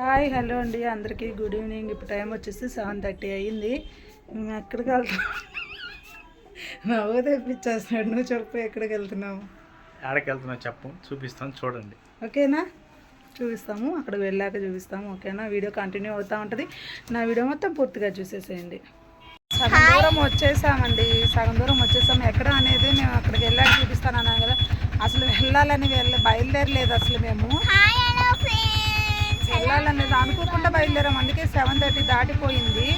Hi hello అండి అందరికీ good evening. ఇప్పుడు టైం వచ్చేసి 7:30 అయ్యింది. మేము ఎక్కడికి వెళ్తాం? నవ్వు తెప్పించేస్తున్నాడు. నువ్వు చెప్పు, ఎక్కడికి వెళ్తున్నాము? ఎక్కడికి వెళ్తున్నావు చెప్పు, చూపిస్తాను చూడండి. ఓకేనా? చూపిస్తాము, అక్కడికి వెళ్ళాక చూపిస్తాము. ఓకేనా? వీడియో కంటిన్యూ అవుతూ ఉంటుంది. నా వీడియో మొత్తం పూర్తిగా చూసేసేయండి. సగం దూరం వచ్చేసామండి, సగం దూరం వచ్చేసాము. ఎక్కడ అనేది మేము అక్కడికి వెళ్ళాక చూపిస్తాను అన్నాను కదా. అసలు వెళ్ళాలని బయలుదేరలేదు. అసలు మేము వెళ్ళాలనేది అనుకోకుండా బయలుదేరాము. అందుకే 7:30 దాటిపోయింది.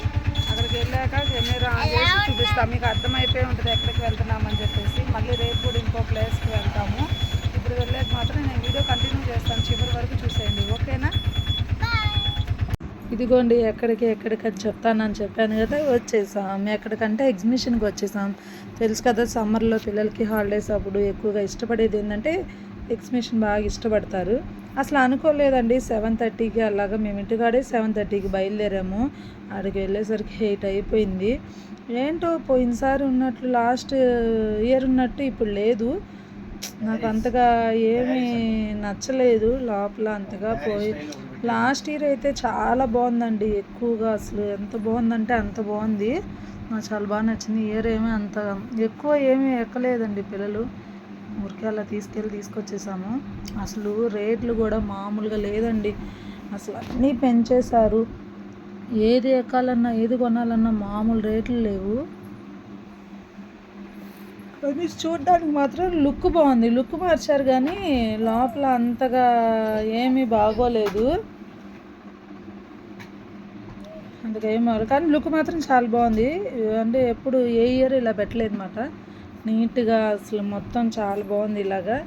అక్కడికి వెళ్ళాక కెమెరా ఆన్ చేసి చూపిస్తాం. మీకు అర్థమైపోయి ఉంటుంది ఎక్కడికి వెళ్తున్నామని చెప్పేసి. మళ్ళీ రేపు కూడా ఇంకో ప్లేస్కి వెళ్తాము. ఇప్పుడు వెళ్ళేది మాత్రం నేను వీడియో కంటిన్యూ చేస్తాను, చివరి వరకు చూసేయండి. ఓకేనా? ఇదిగోండి ఎక్కడికి అని చెప్తానని చెప్పాను కదా. వచ్చేసాం. ఎక్కడికంటే ఎగ్జిబిషన్కి వచ్చేసాం. తెలుసు కదా, సమ్మర్లో పిల్లలకి హాలిడేస్ అప్పుడు ఎక్కువగా ఇష్టపడేది ఏంటంటే ఎగ్జిబిషన్ బాగా ఇష్టపడతారు. అసలు అనుకోలేదండి 7:30కి అలాగా. మేము ఇంటికాడే 7:30కి బయలుదేరాము. అక్కడికి వెళ్ళేసరికి 8 అయిపోయింది. ఏంటో పోయినసారి ఉన్నట్లు లాస్ట్ ఇయర్ ఉన్నట్టు ఇప్పుడు లేదు. నాకు అంతగా ఏమీ నచ్చలేదు లోపల అంతగా. లాస్ట్ ఇయర్ అయితే చాలా బాగుందండి. ఎక్కువగా అసలు ఎంత బాగుందంటే అంత బాగుంది. నాకు చాలా బాగా నచ్చింది. ఇయర్ ఏమీ అంత ఎక్కువ ఏమీ ఎక్కలేదండి పిల్లలు. ఊరికే అలా తీసుకొచ్చేసాము. అసలు రేట్లు కూడా మామూలుగా లేదండి. అసలు అన్నీ పెంచేశారు. ఏది ఎక్కాలన్నా ఏది కొనాలన్నా మామూలు రేట్లు లేవు. అది చూడడానికి మాత్రం లుక్ బాగుంది. లుక్ మార్చారు కానీ లోపల అంతగా ఏమీ బాగోలేదు. అందుకేమో కానీ లుక్ మాత్రం చాలా బాగుంది. అంటే ఎప్పుడు ఏ ఇయర్ ఇలా పెట్టలేదు అన్నమాట. నీట్గా అసలు మొత్తం చాలా బాగుంది. ఇలాగా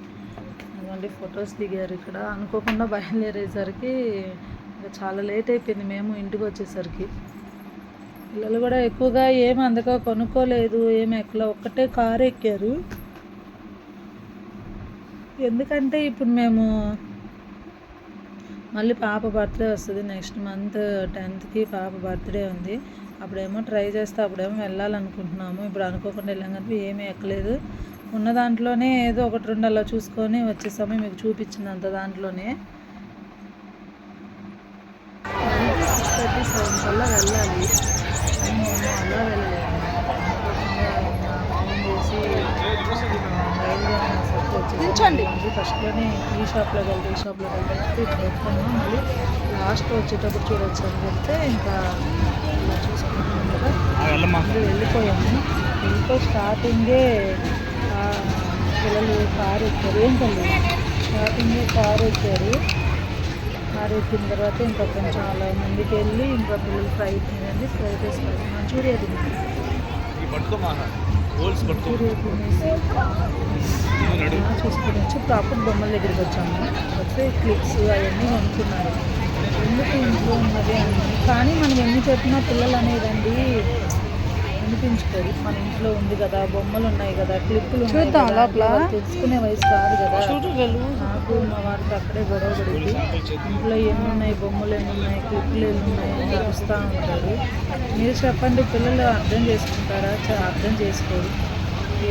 అటువంటి ఫొటోస్ దిగారు ఇక్కడ. అనుకోకుండా బయలుదేరేసరికి చాలా లేట్ అయిపోయింది మేము ఇంటికి వచ్చేసరికి. పిల్లలు కూడా ఎక్కువగా ఏమి అందుగా కొనుక్కోలేదు, ఏమి ఎక్కల. ఒక్కటే కారు ఎక్కారు. ఎందుకంటే ఇప్పుడు మేము మళ్ళీ పాప బర్త్డే వస్తుంది. నెక్స్ట్ మంత్ 10th పాప బర్త్డే ఉంది. అప్పుడేమో ట్రై చేస్తే అప్పుడేమో వెళ్ళాలనుకుంటున్నాము. ఇప్పుడు అనుకోకుండా వెళ్ళాం కానీ ఏమీ ఎక్కలేదు. ఉన్న దాంట్లోనే ఏదో 1-2 అలా చూసుకొని వచ్చేసాము. మీకు చూపించినంత దాంట్లోనే 6:37 కల్లా వెళ్ళాలి. మేము అలా వెళ్ళలేదు. ఫోన్ చేసి ఫస్ట్లోనే ఈ షాప్లోకి వెళ్తే ఇట్లా ఎత్తుకున్నాం. మళ్ళీ లాస్ట్ వచ్చేటప్పుడు చూడొచ్చు అని చెప్తే ఇంకా ఇలా చూసుకుంటున్నాం కదా. వెళ్ళిపోయి స్టార్టింగే పిల్లలు కారు ఎక్కారు. ఏం తెలియదు, స్టార్టింగే కారు ఎక్కారు. కారు ఎక్కిన తర్వాత ఇంకా కొంచెం అలా ముందుకు వెళ్ళి ఇంకా పిల్లలు ఫ్రైడ్ రైస్ మంచూరియా తినేసి చూసుకుని వచ్చి ప్రాపర్ బొమ్మల దగ్గరికి వచ్చాము. వస్తే క్లిప్స్ అవన్నీ కొనుక్కున్నారు. ఎందుకు ఇంట్లో ఉన్నది అని. కానీ మనం ఎన్ని చెప్పినా పిల్లలు అనేదండి అనిపించుకోరు. మన ఇంట్లో ఉంది కదా, బొమ్మలు ఉన్నాయి కదా, క్లిప్పులు తెలుసుకునే వయసు కాదు కదా. నాకు మా వారికి అక్కడే గొడవ పడింది. ఇంట్లో ఎన్ని ఉన్నాయి, బొమ్మలు ఎన్ని ఉన్నాయి, క్లిప్పులు ఎన్ని ఉన్నాయి అని చూస్తూ ఉంటారు. మీరు చెప్పండి, పిల్లలు అర్థం చేసుకుంటారా? అర్థం చేసుకోరు.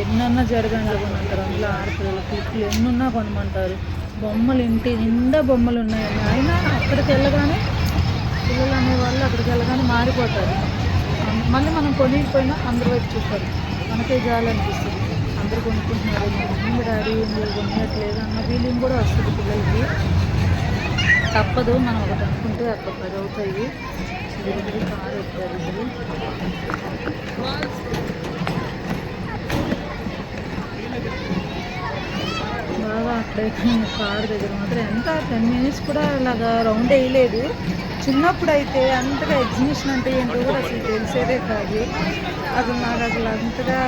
ఎన్నన్నా జరగండి కొనంటారు. అందులో ఆడపిల్లలు క్లిప్పులు ఎన్నున్నా కొనమంటారు. బొమ్మలు ఇంటి నిండా బొమ్మలు ఉన్నాయని. అయినా అక్కడికి వెళ్ళగానే పిల్లలు అనేవాళ్ళు అక్కడికి వెళ్ళగానే మారిపోతారు. మళ్ళీ మనం కొనిపోయినా అందరి వైపు చూస్తారు. మనకే జాలనిపిస్తుంది. అందరూ కొనుక్కుంటున్నారు, మమ్మీ డాడీ మీరు కొనియట్లేదు అన్న ఫీలింగ్ కూడా వస్తుంది పిల్లలకి. తప్పదు, మనం ఒకటి అనుకుంటే అక్కడ 10 అవుతాయి. కారు ఎక్కారు. బాగా అక్కడైతే కారు దగ్గర మాత్రం ఎంత 10 minutes కూడా అలాగా రౌండ్ వేయలేదు. చిన్నప్పుడు అయితే అంతగా ఎగ్జిబిషన్ అంటే ఏంటో కూడా అసలు తెలిసేదే కాదు. అసలు నాకు అసలు అంతగా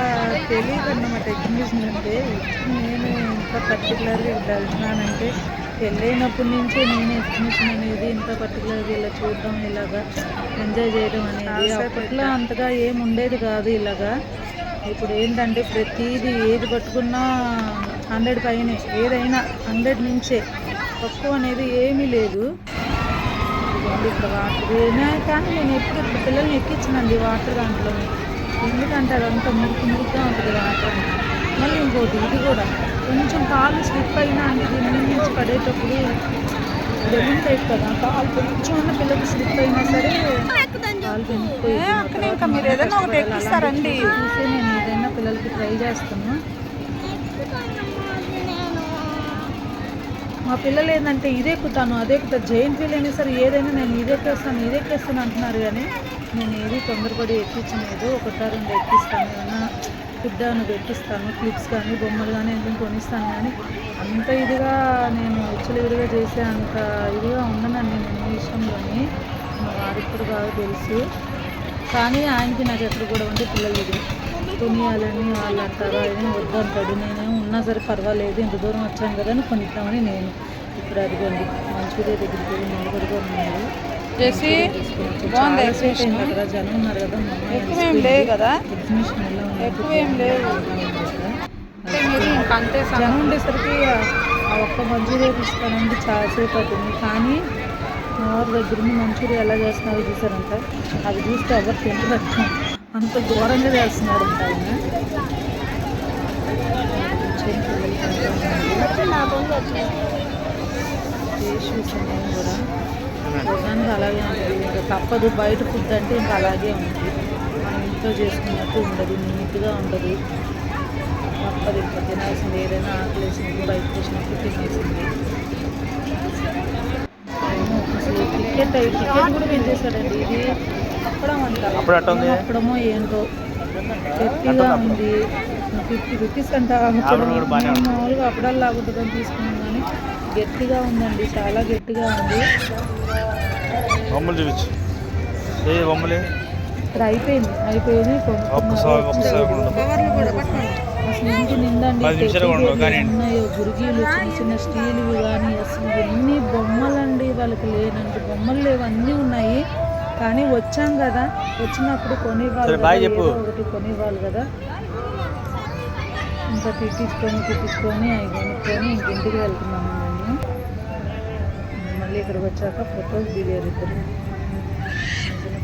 తెలియదు అన్నమాట ఎగ్జిబిషన్ అంటే. నేను ఇంత పర్టికులర్గా వెళ్తున్నానంటే పెళ్ళైనప్పటి నుంచే నేను ఎగ్జిబిషన్ అనేది ఇంత పర్టికులర్గా ఇలా చూడడం, ఇలాగా ఎంజాయ్ చేయడం అనేది అప్పట్లో అంతగా ఏమి ఉండేది కాదు ఇలాగా. ఇప్పుడు ఏంటంటే ప్రతిదీ ఏది పట్టుకున్నా 100 పైనే, ఏదైనా 100 నుంచే, తక్కువ అనేది ఏమీ లేదు. ఇక్కడ వాటర్ కానీ నేను ఎప్పుడు పిల్లల్ని ఎక్కించానండి వాటర్ దాంట్లోనే. ఎందుకంటే అదంతా మురికిగా ఉంటుంది వాటర్. మళ్ళీ ఇంకోటి ఇది కూడా కొంచెం కాలు స్లిప్ అయినా అంటే దీని నుంచి పడేటప్పుడు బెలూన్ టైప్ కదా, కాలు కొంచెం ఉన్న పిల్లకి స్లిప్ అయినా సరే కాలు పెనిపోయి మీరు ఏదైనా ఒకటి ఎక్కిస్తారండి. చూసి నేను ఏదైనా పిల్లలకి ట్రై చేస్తున్నా. మా పిల్లలు ఏంటంటే ఇదే ఎక్కుతాను అదే ఎక్కుతాను, జైంట్ వీల్ అయినా సరే ఏదైనా నేను ఇదేకేస్తాను అంటున్నారు. కానీ నేను ఏది తొందరపడి ఎక్కించలేదు. ఒకటా రెండు ఎక్కిస్తాను, ఏమన్నా ఫుడ్ అని పెట్టిస్తాను, క్లిప్స్ కానీ బొమ్మలు కానీ ఎందుకు కొనిస్తాను. కానీ అంత ఇదిగా నేను విచ్చలవిడిగా చేసే అంత ఇదిగా ఉండనండి నేను ఈ విషయంలోని. మా వారికి కూడా బాగా తెలుసు. కానీ ఆయనకి నాకు ఎక్కడ కూడా ఉంటే పిల్లలు ఇది కొనియాలని వాళ్ళు అంటారు, ఆయన వద్దంటాడు. నేనేమో ఉన్నా సరే పర్వాలేదు, ఇంత దూరం వచ్చాను కదా అని కొనిద్దామని నేను. ఇప్పుడు అదిగోండి మంచూరియా దగ్గరికి వెళ్ళి నిలబడిగా ఉన్నారు. అక్కడ జనం ఉన్నారు కదా, ఎక్కువేం లేవు కదా, ఎగ్జిబిషన్ ఎలా ఉంది, ఎక్కువేం లేవు. జనం ఉండేసరికి ఆ ఒక్క మంచూరియా తీసుకోవడానికి చాలాసేపు అవుతుంది. కానీ మా వారి దగ్గర నుంచి మంచూరియా ఎలా చేస్తున్నారో చూసారంట, అది చూస్తే ఎవరు తింటారంట, అంత ఘోరంగా చేస్తున్నారంట ఆయన. టేస్ట్ సమయం కూడా చూడడానికి అలాగే ఉంటుంది. ఇంకా తప్పదు, బయట ఫుడ్ అంటే ఇంకా అలాగే ఉంటుంది. మనం ఇంట్లో చేసుకున్నట్టు ఉండదు, నీట్గా ఉండదు. తప్పదు, ఇంకా తినాల్సింది. ఏదైనా ఆకలి వేసినప్పుడు బయటకు వచ్చినప్పుడు తినేసింది. అసలు టికెట్ కూడా పెంచేశాడండి. ఇది అప్పడం అంట, అప్పడమో ఏంటో గట్టిగా ఉంది. 50 రూపీస్ అంట. మామూలుగా అప్పడాలు లాగుంటుందని తీసుకున్నాం, కానీ గట్టిగా ఉందండి, చాలా గట్టిగా ఉంది. ఇక్కడ అయిపోయింది అసలు ఇంటి నిందండి ఉన్నాయో గురిగీలు, చిన్న చిన్న స్టీల్వి కానీ అసలు ఎన్ని బొమ్మలండి. వాళ్ళకి లేనండి బొమ్మలు లేవు, అన్నీ ఉన్నాయి. కానీ వచ్చాం కదా, వచ్చినప్పుడు కొనివ్వాలి కదా, ఏదో ఒకటి కొనివ్వాలి కదా. ఇంకా తిట్టించుకొని అవి కొనుక్కొని ఇంటికి వెళ్తున్నాము మేము. మళ్ళీ ఇక్కడికి వచ్చాక ఫొటోస్ దిగారు ఇద్దరు.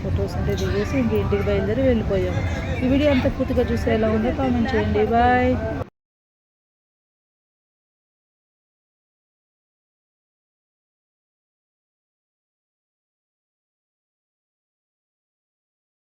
ఫొటోస్ అంటే దిగేసి ఇంటికి బయలుదేరి వెళ్ళిపోయాము. ఈ వీడియో అంతా పూర్తిగా చూస్తే ఎలా ఉందో కామెంట్ చేయండి. బాయ్.